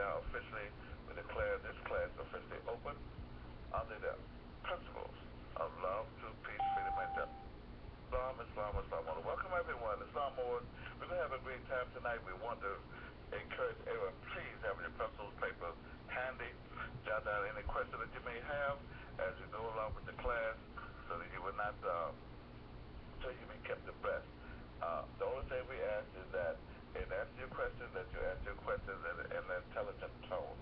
Now officially, we declare this class officially open under the principles of love, truth, peace, freedom, and justice. Islam, Islam, Islam. I want to welcome everyone. Islam Moors. We're going to have a great time tonight. We want to encourage everyone, please have your pencils, papers handy. Jot down any questions that you may have as you go along with the class so that you will not, so you be kept abreast. The only thing we ask is that in answering your questions, that you ask your questions in an intelligent tone,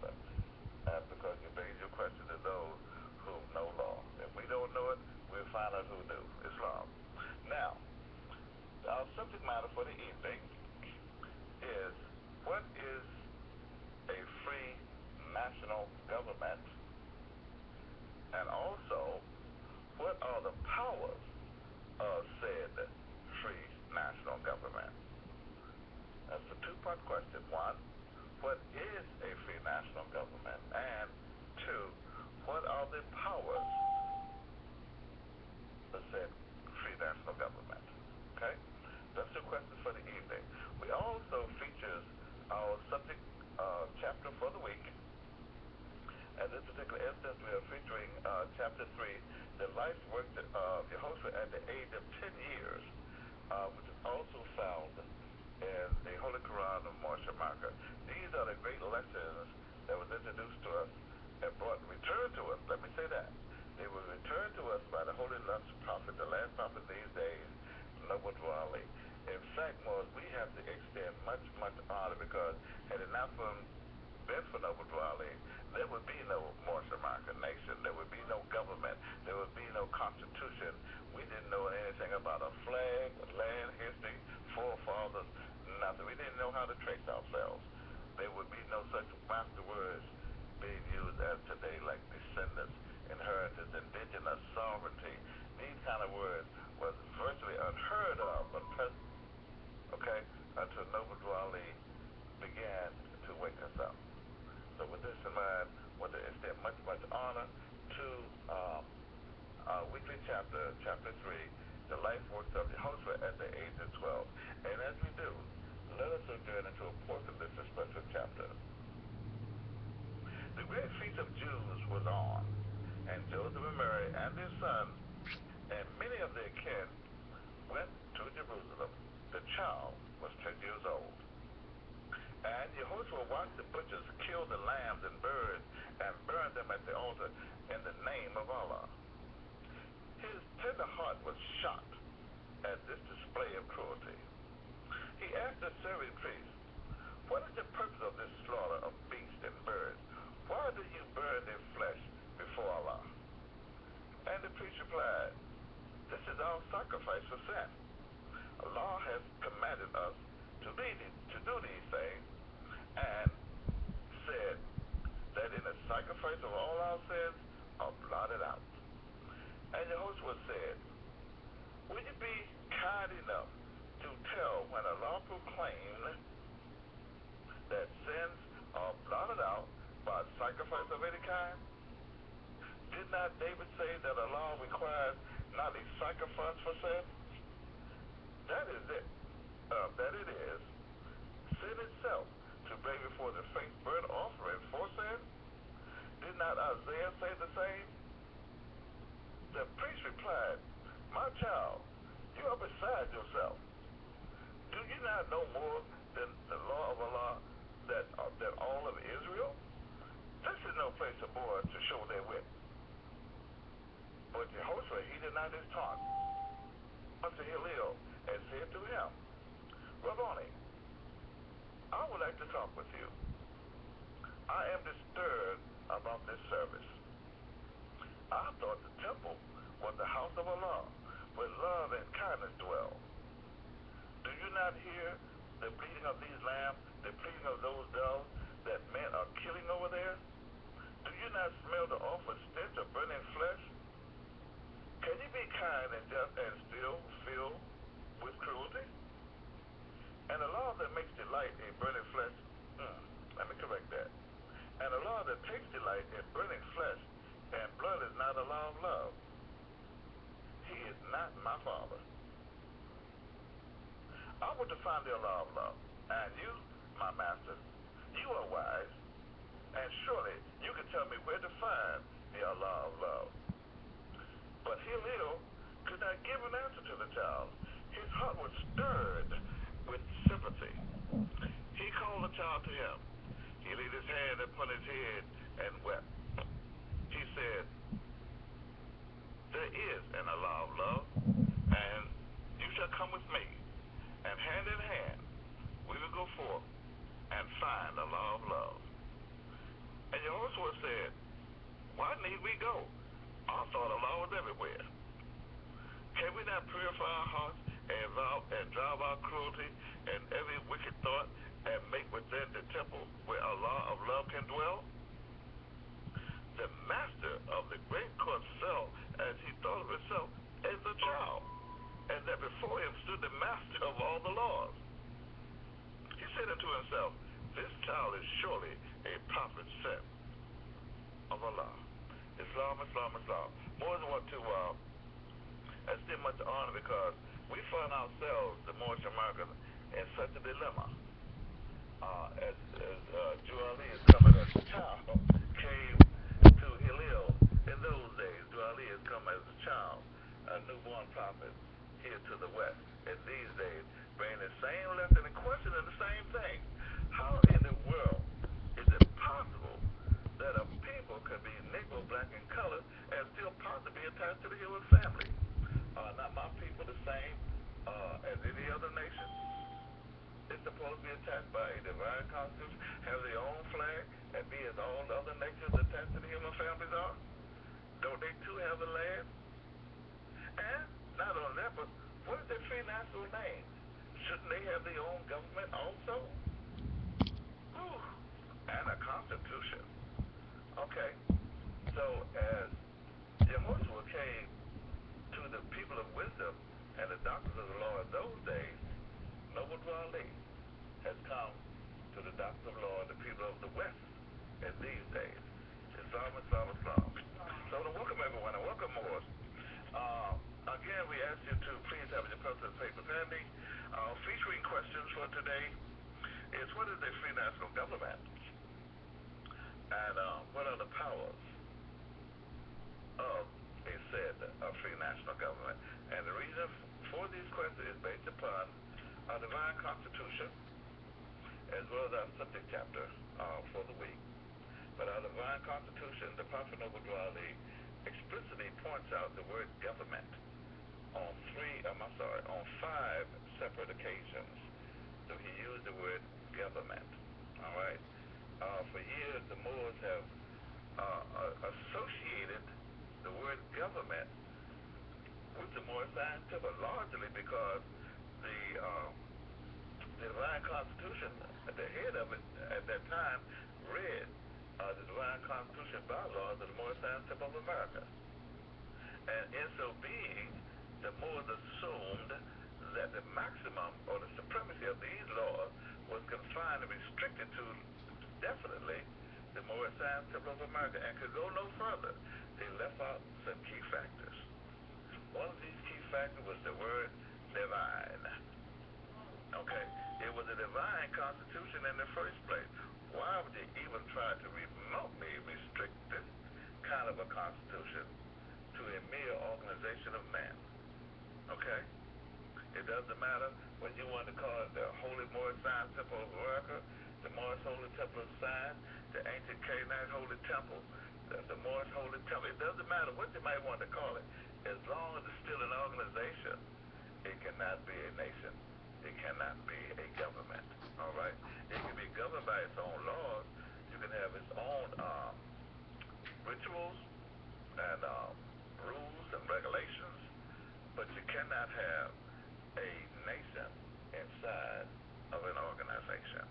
because you bring your questions to those who know law. If we don't know it, we'll find out who do. Islam. Now, our subject matter for the evening is what is a free national government, and also what are the powers of said free national government. That's a two-part question. One, what is a free national government? And two, what are the powers of said free national government? Okay? That's two questions for the evening. We also features our subject chapter for the week. In this particular instance, we are featuring chapter 3, the life work of YEHOSHUA at the age of 10 years, which is also found in the Holy Quran of Moorish. These are the great lessons that was introduced to us and returned to us. Let me say that. They were returned to us by the Holy Last Prophet, the last prophet these days, Noble Ali. In fact, Moors, we have to extend much, much honor because had it not been for Noble Ali, there would be no Moorish American nation. There would be no government. There would be no constitution. We didn't know anything about a flag, land, history, forefathers, nothing. We didn't know how to trace ourselves. There would be no such master words being used as today, like descendants, inheritance, indigenous, sovereignty. These kind of words was virtually unheard of okay, until Noble Ali began to wake us up. So with this in mind, I want to extend much, much honor to our weekly chapter 3, the life works of YEHOSHUA at the age of 12. And as we do, let us sojourn into a portion of this special chapter. The great feast of Jews was on, and Joseph and Mary and their son and many of their kin went to Jerusalem. The child was 10 years old. And YEHOSHUA watched the butchers kill the lambs and birds and burn them at the altar in the name of Allah. His tender heart was shocked at this display of cruelty. He asked the serving priest, "What is the purpose of this slaughter of beasts and birds? Why do you burn their flesh before Allah?" And the priest replied, "This is our sacrifice for sin. Allah has commanded us to do these things, and said that in the sacrifice of all our sins are blotted out." And YEHOSHUA said, "Will you be kind enough to tell when Allah proclaimed that sins are blotted out by sacrifice of any kind? Did not David say that Allah requires not a sacrifice for sin? That is it. That it is sin itself to bring before the face burnt offering for sin. Did not Isaiah say the same?" The priest replied, "My child, you are beside yourself. Do you not know more than the law of Allah than all of Israel? This is no place for boys to show their wit." But YEHOSHUA heeded not his taunt unto Hillel and said to him, "Rabboni, I would like to talk with you. I am disturbed about this service. I thought the temple was the house of Allah, where love and kindness dwell. Do you not hear the bleating of these lambs, the pleading of those doves that men are killing over there? Do you not smell the awful stench of burning flesh? Can you be kind and just and still filled with cruelty? And Allah that makes delight in burning flesh, let me correct that. And Allah that takes delight in burning flesh and blood is not a law of love. He is not my father. I want to find the law of love, and you, my master, you are wise. he laid his hand upon his head and wept. He said, there is an Allah of love, and you shall come with me, and hand in hand we will go forth and find the law of love. And YEHOSHUA said, why need we go? I thought Allah was everywhere. Can we not purify our hearts and drive out cruelty and every wicked thought and make within the temple where Allah of love can dwell? The master of the great court fell as he thought of himself as a child, and that before him stood the master of all the laws. He said unto himself, this child is surely a prophet sent of Allah. Islam, Islam, Islam. More than what to esteem much honor, because we find ourselves, the Moorish Americans, in such a dilemma. As Juali is coming as a child, came to Hilil in those days. Juali has come as a child, a newborn prophet here to the west. In these days, bringing the same lesson and questioning the same thing. How in the world is it possible that a people can be Negro, black, and colored and still possibly attached to the human family? Not my people the same as any other nation? It's supposed to be attached by a divine constitution, have their own flag, and be as all other nations attached to the human families are? Don't they too have a land? And not only that, but what is their free national name? Shouldn't they have their own government also? Whew. And a constitution. Okay. So as YEHOSHUA came to the people of wisdom and the doctors of the law in those days, Noble Dwali has come to the doctors of law and the people of the West in these days. Islam, Islam, Islam. So to welcome everyone and welcome Moors. Again, we ask you to please have your pencils and papers handy. Featuring questions for today is, what is a free national government? And what are the powers of a said free national government? And the reason for these questions is based upon our divine constitution, as well as our subject chapter for the week. But our divine constitution, the Prophet Noble Dwali explicitly points out the word government on five separate occasions. So he used the word government. All right. For years, the Moors have associated the word government with the Moorish scientific, largely because the Divine Constitution, at the head of it at that time, read the Divine Constitution bylaws of the Moorish scientific of America. And in so being, the Moors assumed that the maximum or the supremacy of these laws was confined and restricted to definitely the Moorish scientific of America and could go no further. They left out some key factors. One of these key factors was the word divine. Okay, it was a divine constitution in the first place. Why would they even try to remotely restrict this kind of a constitution to a mere organization of men? Okay? It doesn't matter what you want to call it, the Holy Moorish Science Temple of America, the Moorish Holy Temple of Science, the ancient Canaanite Holy Temple, the Moorish Holy Temple. It doesn't matter what you might want to call it. As long as it's still an organization, it cannot be a nation. It cannot be a government. All right? It can be governed by its own laws. You can have its own rituals and rules and regulations, but you cannot have a nation inside of an organization.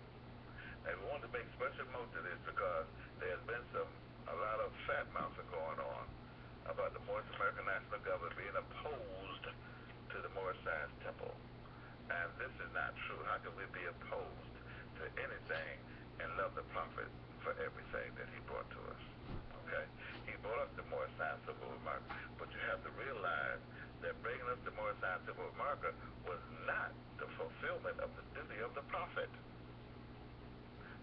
And we want to make special note of this because there's been a lot of fat mouthing going on about the Moorish American National Government being opposed to the Moorish Science Temple. And this is not true. How can we be opposed to anything and love the Prophet for everything that he brought to us? Okay? He brought us the Moorish Science Temple of America, but you have to realize that bringing us the Moorish Science Temple of America was not the fulfillment of the duty of the Prophet.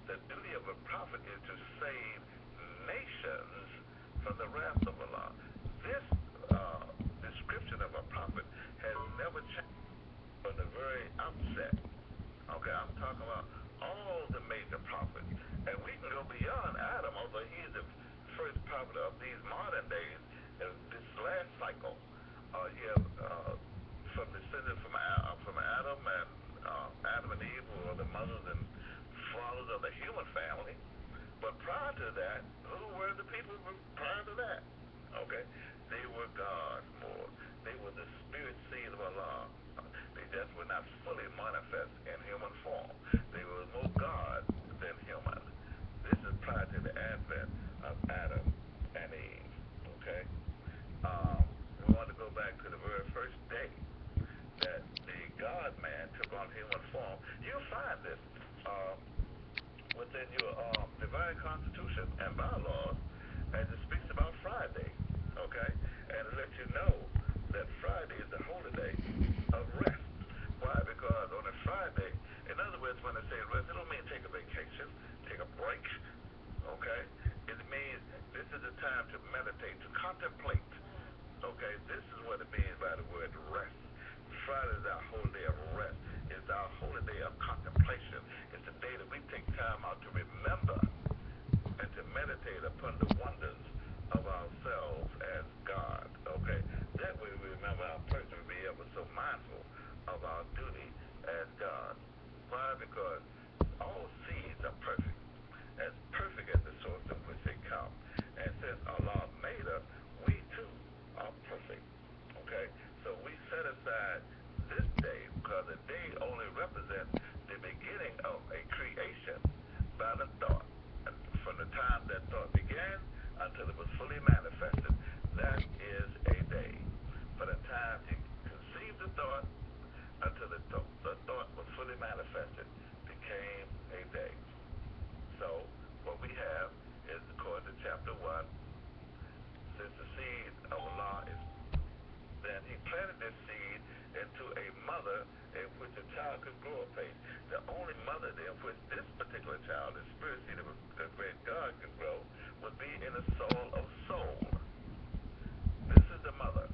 The duty of a prophet is to save nations from the wrath of Allah. This description of a prophet has never changed from the very outset. Okay, I'm talking about all the major prophets. And we can property of these modern days, this last cycle, you have from descended from Adam and Adam and Eve, who are the mothers and fathers of the human family. But prior to that, who were the people prior to that? Okay, they were God's more. They were the spirit seed of Allah. They just were not fully manifest in human form. They were more God than human. This is prior to the advent of Adam and Eve. Okay, we want to go back to the very first day that the God-man took on human form. You'll find this within your divine constitution and bylaws as it speaks about Friday, okay? And it lets you know that Friday is the holy day of rest. Why? Because on a Friday, in other words, when I say rest, it don't mean take a vacation, take a break, okay? It means this is the time to meditate, to contemplate, okay? This is what it means by the word rest. Friday is our holy day of rest. It's our holy day of contemplation. It's the day that we take time out to remember and to meditate upon the wonders of ourselves as God. Okay? That way we remember our person will be ever so mindful of our duty as God. Why? Because all seeds are perfect as the source of which they come. And since Allah made us, we too are perfect. Okay? So we set aside this day because the day only represents the beginning of a creation by the thought. And from the time that thought began until it was fully manifested, that is a day. For the time you conceived the thought until the thought was fully manifested became a day. So what we have is, according to chapter 1, since the seed of Allah is, then he planted this seed into a mother in which a child could grow apace. The only mother in which this particular child, the spirit seed of a great God, could grow would be in a soul of soul. This is the mother.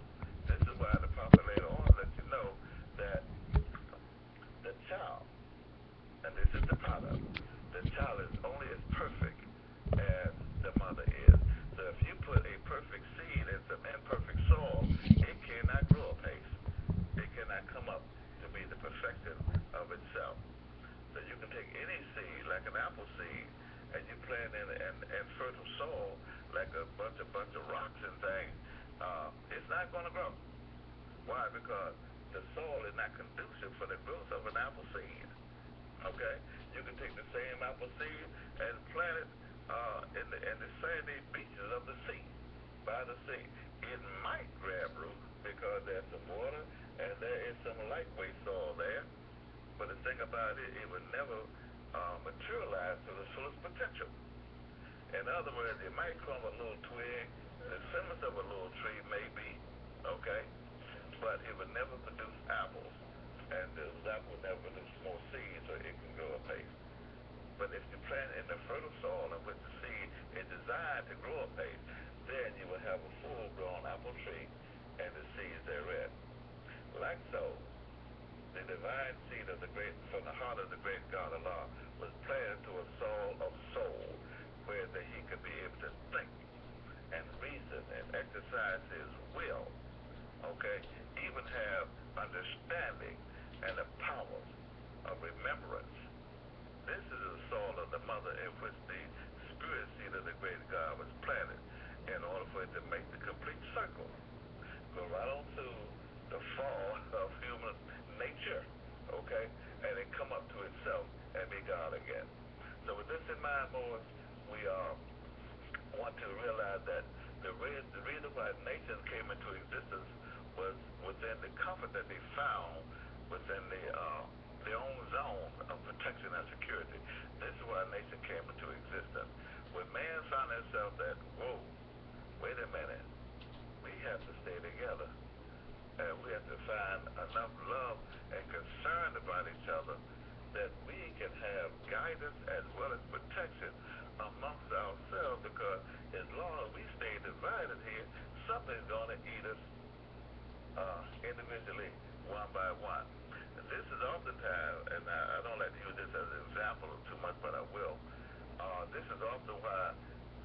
This is why the prophet later on lets you know that the child, and this is the product, the child is only as perfect as the mother is. So if you put a perfect seed in some imperfect soil, it cannot grow apace. It cannot come up to be the perfection of itself. So you can take any seed, like an apple seed, and you plant in fertile soil, like a bunch of rocks and things, it's not going to grow. Why? Because the soil is not conducive for the growth of an apple seed. Okay? You can take the same apple seed and plant it in the sandy beaches of the sea, by the sea. It might grab root because there's some water and there is some lightweight soil there. But the thing about it, it would never materialize to the fullest potential. In other words, it might come a little twig, the semblance of a little tree maybe, okay? But it would never produce apples. And those apples would never produce more seeds so it can grow apace. But if you plant in the fertile soil in which the seed is designed to grow apace, then you will have a full-grown apple tree and the seeds therein. Like so, the divine seed of the great, from the heart of the great God Allah, was planted to a soul of soul, where that he could be able to think and reason and exercise his will, okay, even have understanding and the power of remembrance. This is the soul of the mother in which the spirit seed of the great God was planted in order for it to make the complete circle. Go right on to the fall of human nature, okay, and then come up to itself and be God again. So with this in mind, Moors, we want to realize that the reason why nations came into existence was within the comfort that they found within their own zone of protection and security. This is why a nation came into existence. When man found himself that, whoa, wait a minute, we have to stay together. And we have to find enough love and concern about each other that we can have guidance as well as protection amongst ourselves, because as long as we stay divided here, something's going to eat us individually, one by one. And this is oftentimes, and I don't like to use this as an example too much, but I will. This is often why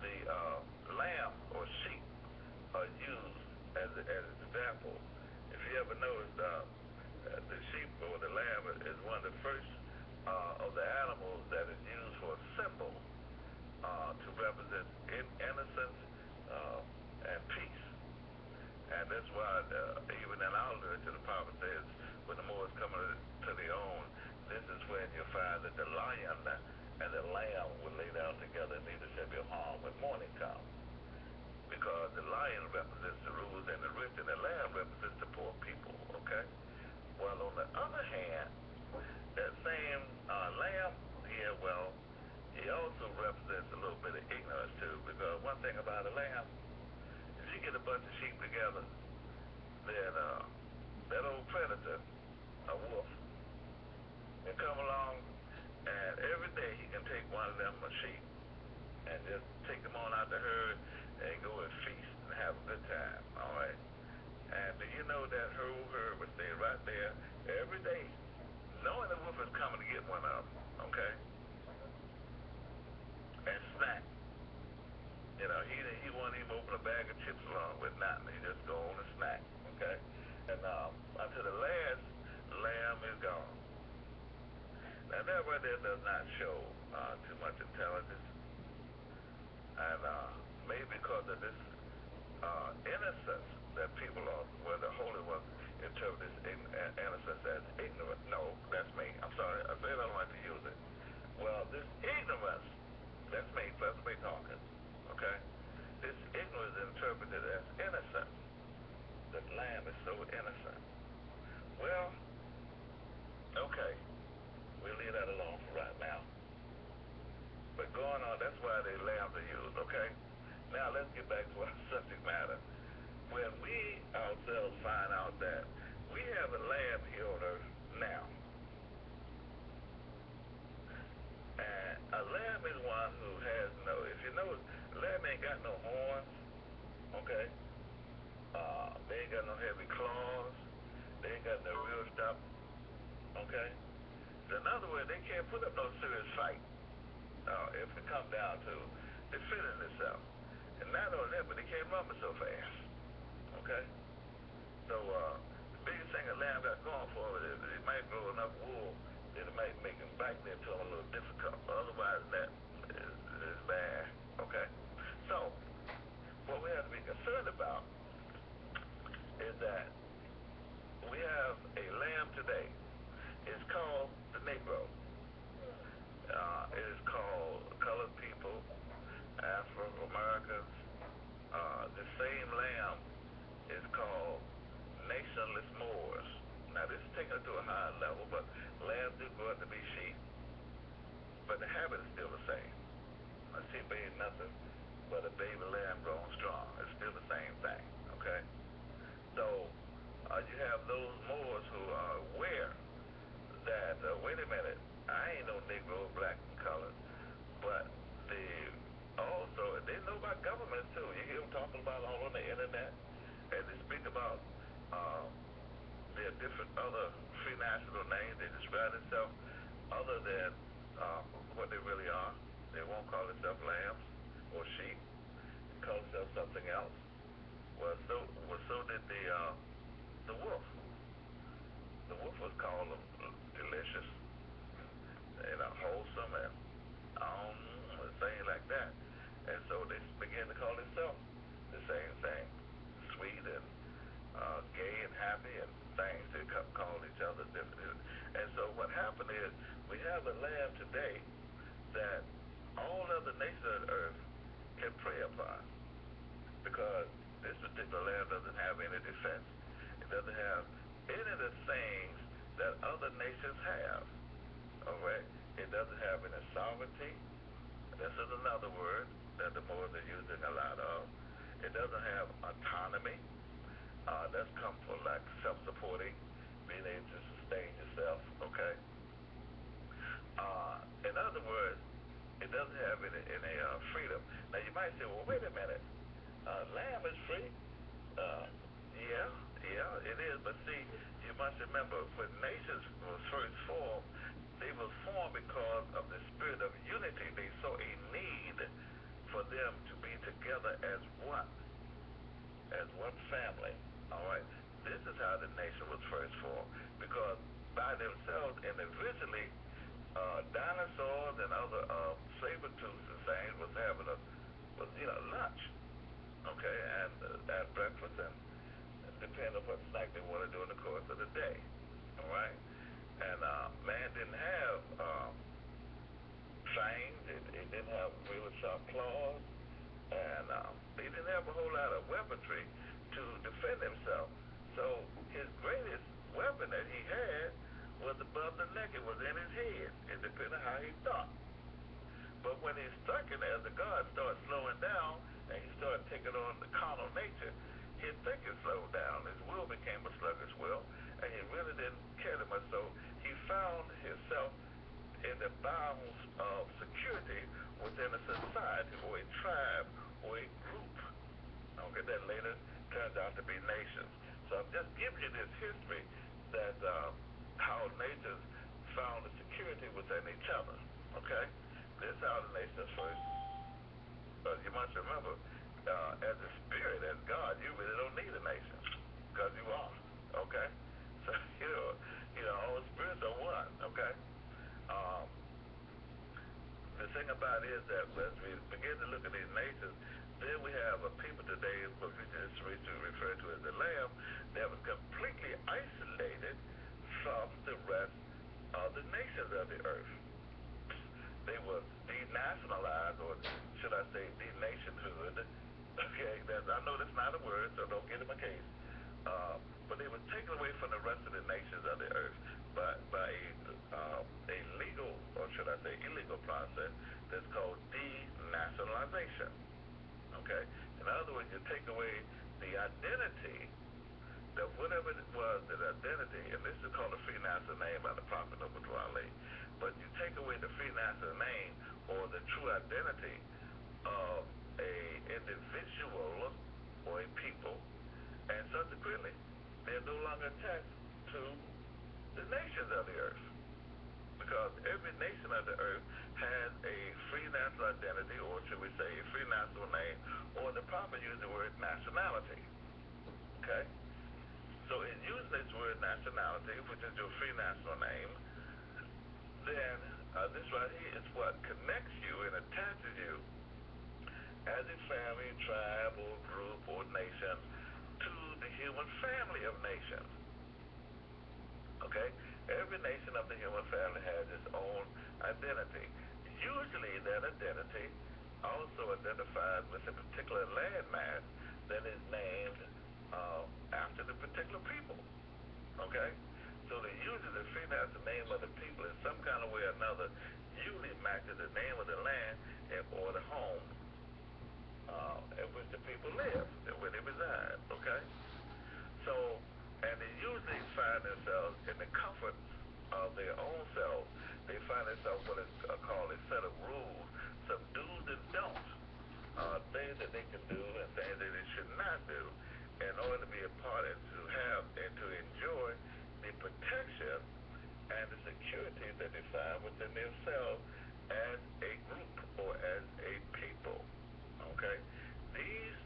the lamb or sheep are used as an example. If you ever noticed, the sheep or the lamb is one of the first of the animals that is used for a symbol to represent innocence and peace. And that's why even in our literature, the Bible says, when the Moors come to their own, this is when you find that the lion and the lamb will lay down together, and neither shall be harmed when morning comes. Because the lion represents the rulers and the rich, and the lamb represents the poor people, okay? Well, on the other hand, that same lamb here, well, he also represents a little bit of ignorance, too, because one thing about a lamb, if you get a bunch of sheep together, then that old predator, a wolf, can come along, and every day he can take one of them sheep and just take them on out the herd and go and feast and have a good time, all right? And do you know that whole herd would stay right there every day, knowing the wolf is coming to get one of them, okay? And snack. You know, he won't even open a bag of chips along with nothing. He just go on and snack, okay? And until the last lamb is gone. Now that right there does not show too much intelligence. And maybe because of this innocence that people are, where the Holy One interpret this innocence as ignorant. No, that's me. I'm sorry. I said I don't like to use it. Well, this ignorance, that's me, Professor May talking, okay? This ignorance is interpreted as innocent. The lamb is so innocent. Well, okay. We'll leave that alone for right now. But going on, that's why the lambs are used, okay? Now let's get back to our subject matter. When we ourselves find out that we have a lamb here on earth now, and a lamb is one who has no, if you know, a lamb ain't got no horns, okay? They ain't got no heavy claws. They ain't got no real stuff, okay? So in other words, they can't put up no serious fight if it comes down to defending itself. And not only that, but they can't rumble so fast, okay? So the biggest thing a lamb got going for it is it might grow enough wool that it might make him bite there to him a little difficult. But otherwise, that is bad, okay? So what we have to be concerned about is that we have a lamb today. It's called the Negro. It is called colored people, Afro-Americans. The same lamb is called nationless Moors. Now, this is taken to a higher level, but lambs do grow up to be sheep. But the habit is still the same. A sheep ain't nothing but a baby lamb grown strong. It's still the same thing, okay? So, you have those Moors who are aware that, wait a minute, I ain't no Negro, black and colored, but also, they know about governments too. You hear them talking about all on the internet, and they speak about their different other free national names. They describe themselves other than what they really are. They won't call themselves lambs or sheep. They call themselves something else. Well, so did the wolf. The wolf was called delicious, wholesome, and things like that. And so they began to call themselves the same thing, sweet and gay and happy and things. They call each other different. And so what happened is we have a lamb today that all other nations of the earth can prey upon, because this particular lamb doesn't have any defense. It doesn't have any of the things that other nations have. All right? It doesn't have any sovereignty. This is another word that the Moors are using a lot of. It doesn't have autonomy. That's come from like self-supporting, being able to sustain yourself, okay? In other words, it doesn't have any freedom. Now you might say, well, wait a minute. Lamb is free? Yeah, it is. But see, you must remember, when nations were first formed, they were formed because of the spirit of unity. They saw a need for them to together as one family. All right. This is how the nation was first formed, because by themselves individually, dinosaurs and other saber-tooths and things was having lunch, okay, and at breakfast, and depending on what snack they wanted during the course of the day. All right. And man didn't have fangs. It didn't have really sharp claws, and he didn't have a whole lot of weaponry to defend himself. So his greatest weapon that he had was above the neck. It was in his head. It depended on how he thought. But when he struck it, as the God started slowing down and he started taking on the carnal nature, his thinking slowed down. His will became a sluggish will, and he really didn't care that much. So he found himself in the bounds of security within a society or a tribe or a group. Okay, that later turns out to be nations. So I'm just giving you this history that how nations found the security within each other. Okay, this is how the nations first. You must remember, as a spirit, as God, you really don't need a nation because you are. Okay, so all spirits are one. Okay. The thing about it is that as we begin to look at these nations, then we have a people today, what we just refer to as the Lamb, that was completely isolated from the rest of the nations of the earth. They were denationalized, or should I say denationhood. Okay, I know that's not a word, so don't get in my case. But they were taken away from the rest of the nations of the earth by a legal, or should I say illegal process that's called denationalization. Okay? In other words, you take away the identity, that whatever it was, that identity, and this is called a free national name by the prophet Noble Dwale, but you take away the free national name or the true identity of a individual or a people, and subsequently, they're no longer attached to the nations of the earth. Because every nation of the earth has a free national identity, or should we say a free national name, or the proper use the word nationality. Okay? So in using this word nationality, which is your free national name, then this right here is what connects you and attaches you as a family, tribe, or group, or nation to the human family of nations. Okay? Every nation of the human family has its own identity. Usually that identity also identifies with a particular landmass that is named after the particular people. Okay? So the usually the free national name of the people in some kind of way or another usually matches the name of the land or the home in which the people live and where they reside. Okay? So, and they usually find themselves in the comfort of their own selves. They find themselves what is called a set of rules, some do's and don'ts, things that they can do and things that they should not do in order to be a part and to have and to enjoy the protection and the security that they find within themselves as a group or as a people. Okay? These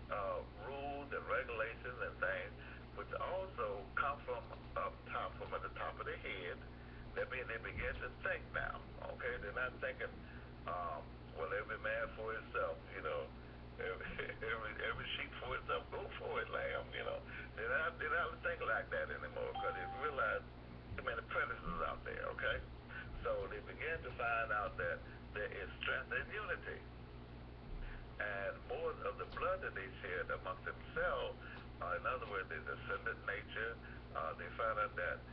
rules and regulations and things, which also come from up top, from at the top of their head, that means they begin to think now. Okay? They're not thinking, well, every man for himself, every sheep for itself, go for it, lamb, They're not thinking like that anymore because they realize too many predators out there, okay? So they begin to find out that there is strength in unity. And more of the blood that they shared amongst themselves, in other words, their descendant nature, they found out that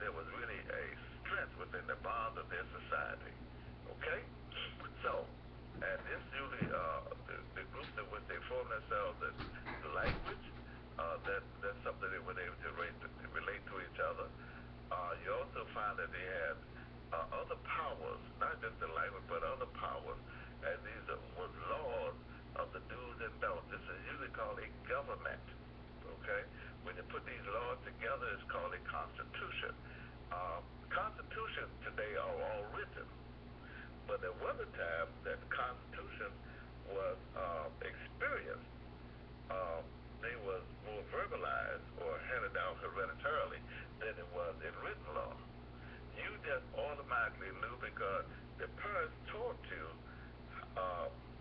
there was really a strength within the bonds of their society. Okay? So, and this usually, the groups in which they form themselves, the language, that's something they were able to relate to each other. You also find that they had other powers, not just the language, but other powers, and these was laws of the do's and don'ts. This is usually called a government. Okay? When you put these laws together, it's called a constitution. Constitutions today are all written, but there was a time that the Constitution was experienced automatically knew because the parents taught you,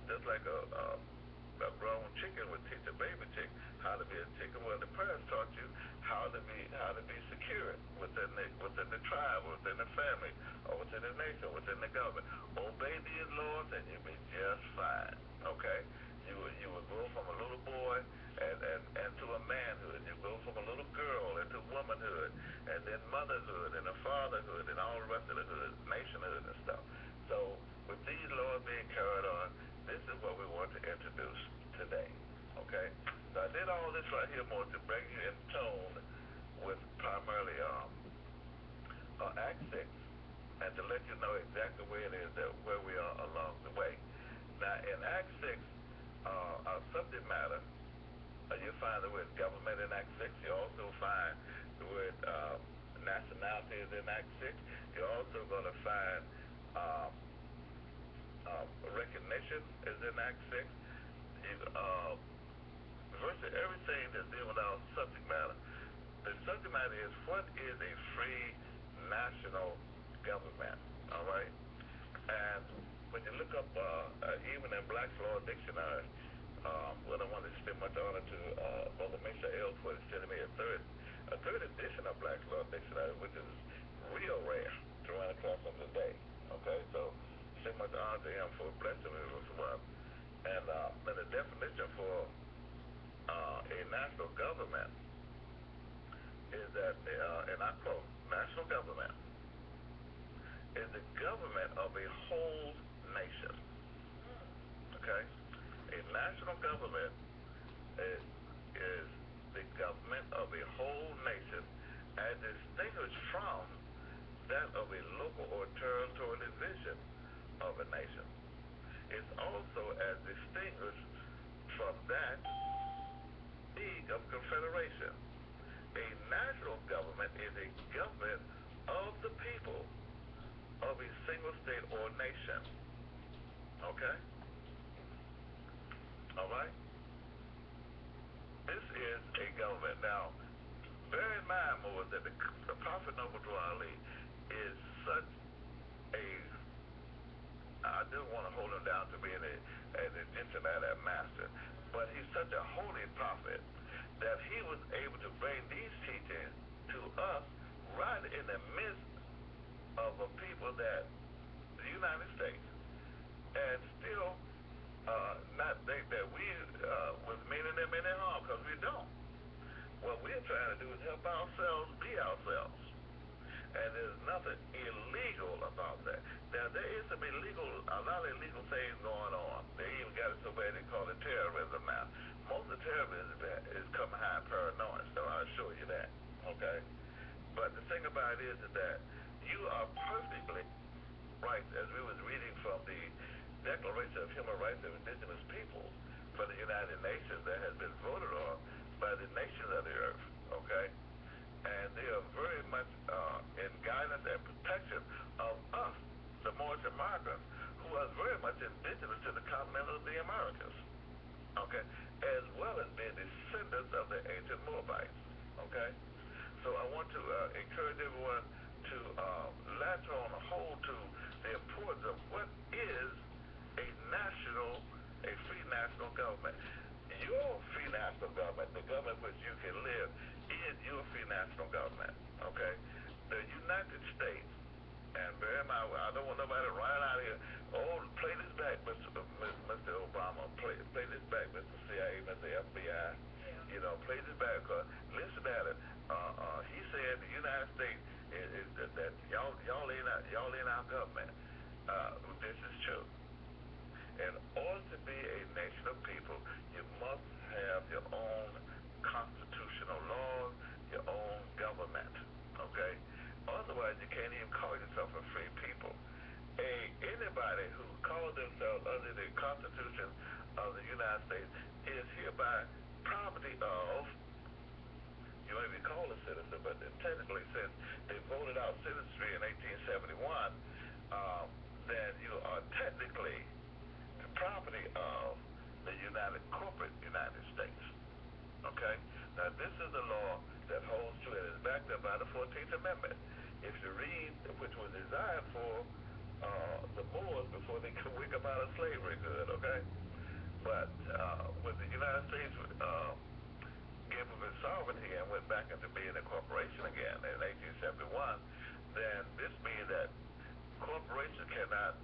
just like a grown chicken would teach a baby chick how to be a chicken. Well, the parents taught you how to be secure within the tribe, within the family, or within the nation, within the government. Obey these laws, and you'll be just fine. Okay, you would go from a little boy and to a manhood. You go from a little girl into womanhood, and then motherhood, and a fatherhood, and all the rest of the hood, nationhood, and stuff. So, with these laws being carried on, this is what we want to introduce today. Okay? So I did all this right here more to bring you in tune with primarily Act 6 and to let you know exactly where it is where we are along the way. Now, in Act 6, our subject matter, you'll find the word government in Act 6. You also find the word nationality is in Act 6. You're also going to find recognition is in Act 6. Virtually everything that's dealing with our subject matter. The subject matter is what is a free national government, all right? And when you look up, even in Black's Law Dictionary, well, I want to spend much honor to Brother Misha L. for sending me a third edition of Black's Law Dictionary, which is real rare to run across them today. Okay, so send much honor to him for blessing me with one. And the definition for a national government is that, and I quote, national government is the government of a whole nation. Okay? A national government is the government of a whole nation as distinguished from that of a local or territorial division of a nation. It's also as distinguished from that league of confederation. A national government is a government of the people of a single state or nation. Okay? All right? This is a government. Now, bear in mind, Moors, that the Prophet Noble Drew Ali is such a, I didn't want to hold him down to being an Egyptian master, but he's such a holy prophet that he was able to bring these teachings to us right in the midst of a people that, the United States, and still not think that we was meaning them any harm, because we don't. What we're trying to do is help ourselves be ourselves. And there's nothing illegal about that. Now, there is some a lot of illegal things going on. They even got it so bad they call it terrorism now. Most of the terrorism is come behind paranoia, so I'll show you that. Okay? But the thing about it is that you are perfectly right, as we was reading from the Declaration of Human Rights of Indigenous Peoples for the United Nations that has been voted on by the nations of the earth, okay? And they are very much in guidance and protection of us, the Moorish Americans, who are very much indigenous to the continent of the Americas, okay? As well as being descendants of the ancient Moabites, okay? So I want to encourage everyone to latch on, hold to the importance of what is a free national government. Your free national government, the government which you can live, is your free national government, okay? The United States, and bear in mind, I don't want nobody running out of here, play this back, Mr. Obama, play this back, Mr. CIA, Mr. FBI, you know, play this back, because listen at it. He said the United States is that y'all ain't our government. This is true. In order to be a nation of people, you must have your own constitutional laws, your own government, okay? Otherwise, you can't even call yourself a free people. Anybody who calls themselves under the Constitution of the United States is hereby property of, you may be called a citizen, but technically since they voted out citizenry in 1871, then you are technically property of the corporate United States. Okay? Now, this is the law that holds true and is backed up by the 14th Amendment. if you read, which was designed for the Moors before they could wake up out of slavery good, okay? But when the United States gave up its sovereignty and went back into being a corporation again in 1871, then this means that corporations cannot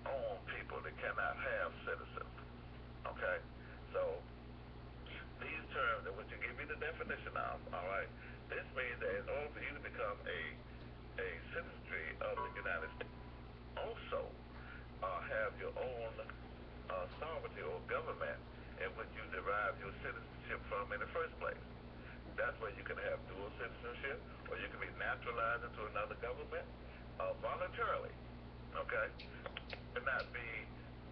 own people. They cannot have citizens, okay? So these terms, and what you give me the definition of, all right, this means that in order for you to become a citizenry of the United States, also have your own sovereignty or government in which you derive your citizenship from in the first place. That's where you can have dual citizenship, or you can be naturalized into another government voluntarily, okay? It not be,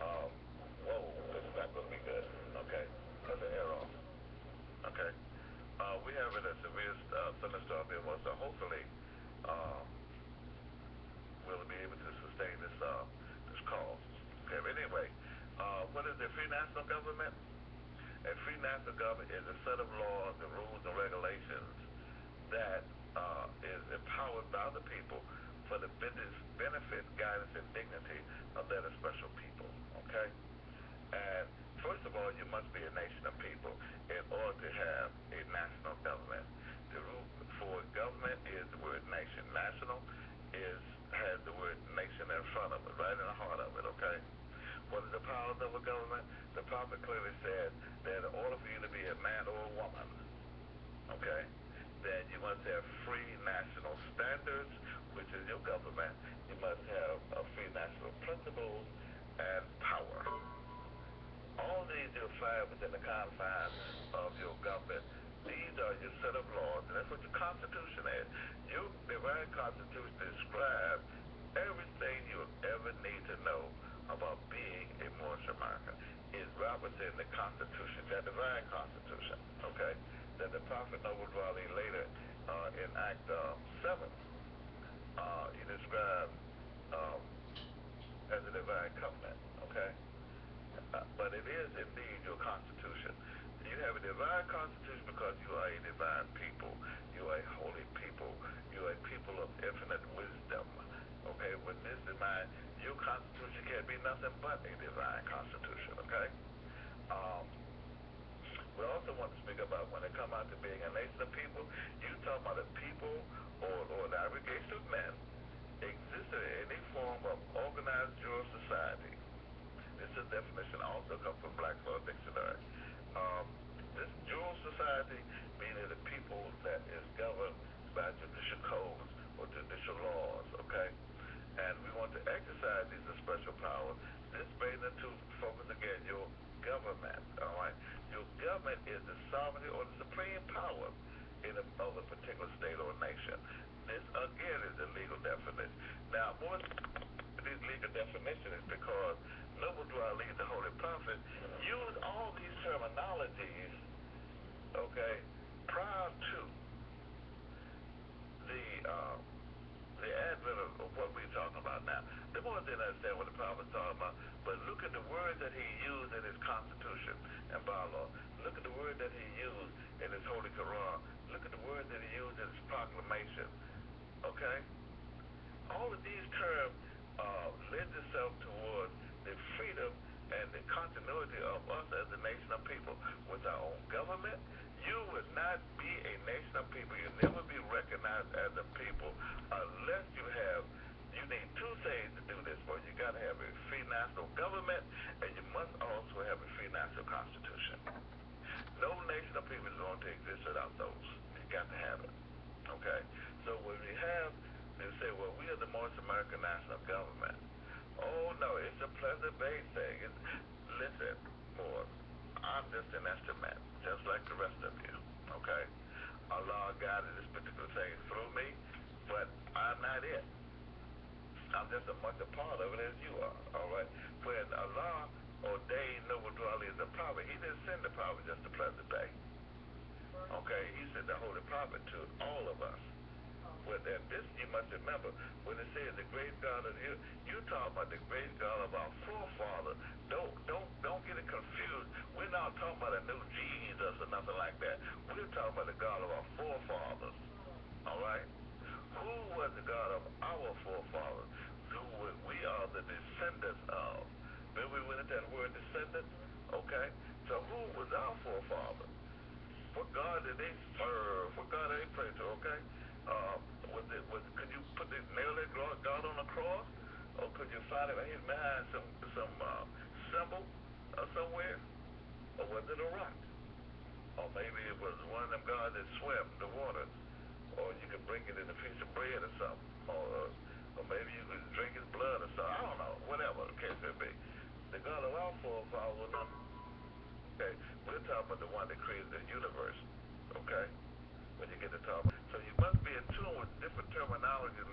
whoa, this is not going to be good, okay? That's an error, okay? We have a severe thunderstorm here, so hopefully we'll be able to sustain this call. Okay, but anyway, what is the free national government? A free national government is a set of laws, the rules, and regulations that is empowered by the people for the benefit, guidance, and dignity of that special people, okay? And first of all, you must be a nation of people in order to have a national government. The root for government is the word nation. National has the word nation in front of it, right in the heart of it, okay? What are the powers of a government? The prophet clearly said that in order for you to be a man or a woman, okay, then you must have free national standards, which is your government. You must have free national principles and power. All these you'll find within the confines of your government. These are your set of laws, and that's what your Constitution is. Your divine Constitution describes everything you'll ever need to know about being a Moorish American. Is right within the Constitution, that divine Constitution, okay? That the Prophet Noble dwelling later in Act 7, he described as a divine covenant, okay? But it is indeed your Constitution. You have a divine Constitution because you are a divine people. You are a holy people. You are a people of infinite wisdom. Okay, with this in mind, your Constitution can't be nothing but a divine Constitution, okay? We also want to speak about when it comes out to being a nation of people, you talk about a people or the aggregation of men existed in any form of organized dual society. This is definition also comes from Black's Dictionary. This dual society meaning the people that is governed by judicial codes or judicial laws, okay? And we want to exercise these special powers. This brings us to focus again, your government, all right? Your government is the sovereignty or the supreme power of a particular state or nation. This, again, is the legal definition. Now, more these legal definitions is because Noble Dwelling, the Holy Prophet, used all these terminologies, okay, prior to the advent of what we're talking about now. The more didn't understand what the prophet was talking about, but look at the words that he used in his Constitution and bylaw. Look at the word that he used in his Holy Quran. Look at the word that he used in his proclamation. Okay? All of these terms lend itself towards the freedom and the continuity of us as a nation of people with our own government. You would not be a nation of people. You'll never be recognized as a people unless you need two things to do this for. You got to have a free national government, and you must also have a free national constitution. No nation of people is going to exist without those. You got to have it. Okay? So when we have, they say, well, we are the Moorish American national government. Oh, no, it's a pleasant bay thing. Listen, Moors, I'm just an instrument, just like the rest of you, okay? Allah guided this particular thing through me, but I'm not it. I'm just as much a part of it as you are, all right? When Allah ordained Noble Dwelling as a prophet, he didn't send the prophet just to Pleasant Bay, okay? He sent the Holy Prophet to all of us. Well, and this you must remember, when it says the great God of you, you talk about the great God of our forefathers. Don't get it confused. We're not talking about a new Jesus or nothing like that. We're talking about the God of our forefathers. All right? Who who was the God of our forefathers, who we are the descendants of. Then we went into that word descendants, okay? So who was our forefather? What God did they serve? What God did they pray to, okay? Could you nail that God on the cross? Or could you find it behind some symbol somewhere? Or was it a rock? Or maybe it was one of them gods that swam the waters. Or you could bring it in a piece of bread or something. Or maybe you could drink his blood or something. I don't know. Whatever the case may be. The God of our forefathers was not. Okay, we're talking about the one that created the universe. Okay? When you get to talk. So you must be in tune with different terminologies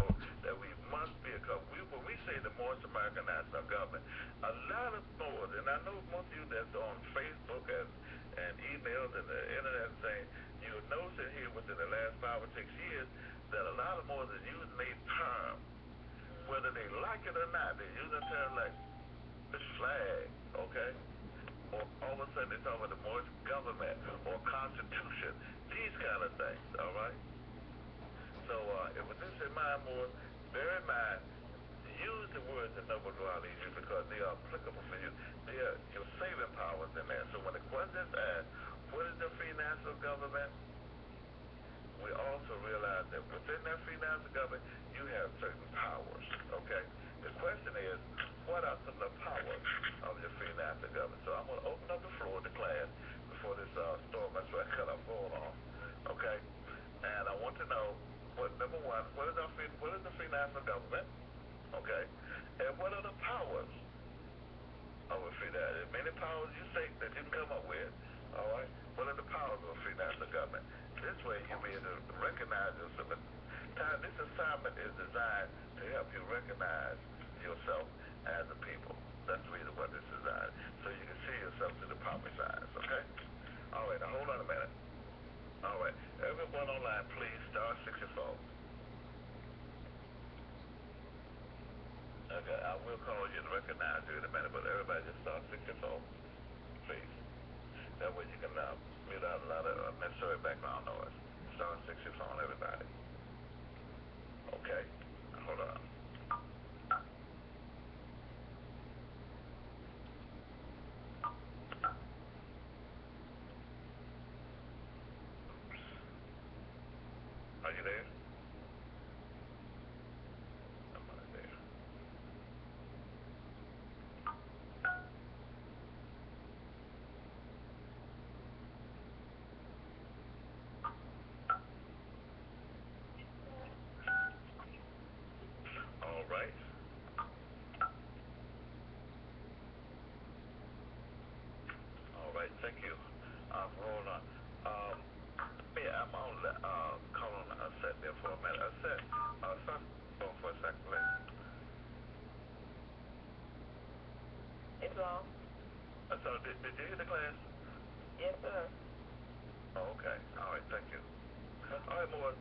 that we must be, because when we say the Moorish American National Government, a lot of Moors, and I know most of you that's on Facebook and emails and the internet and things, you'll notice it here within the last 5 or 6 years that a lot of Moors are using a term, whether they like it or not, they're using a term like the flag, okay? Or all of a sudden they're talking about the Moorish government or constitution, these kind of things, all right? So with this in mind, more, bear in mind, use the words that Noble Dwell you because they are applicable for you. They are your saving powers in there. So when the question is asked, what is the free national government? We also realize that within that free national government, you have certain powers, okay? The question is, what are some of the powers of your free national government? So I'm going to open up the floor to class before this storm that's where I cut off going on, okay? And I want to know, number one, what is the free national government, okay? And what are the powers of a free national? Many powers you think that you can come up with, all right? What are the powers of a free national government? This way you'll be able to recognize yourself. This assignment is designed to help you recognize yourself as a people. That's really what this is designed. So you can see yourself through the proper signs, okay? All right, now hold on a minute. All right, everyone online, please, *64. Okay, I will call you and recognize you in a minute, but everybody just *64, please. That way you can mute out a lot of unnecessary background noise. *64 on everybody. Okay, hold on. Are you there? I'm not there. All right. All right, thank you. Hold on. I'm on call on a set there for a minute. A set. Stop for a second, please. It's on. So did you hear the class? Yes, sir. Oh, okay. All right, thank you. All right, Moore.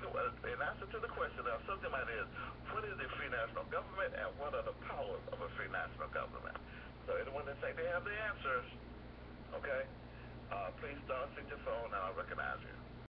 Anyway, in answer to the question, our subject matter is, what is a free national government and what are the powers of a free national government? So anyone that think they have the answers, okay, please start your phone and I'll recognize you.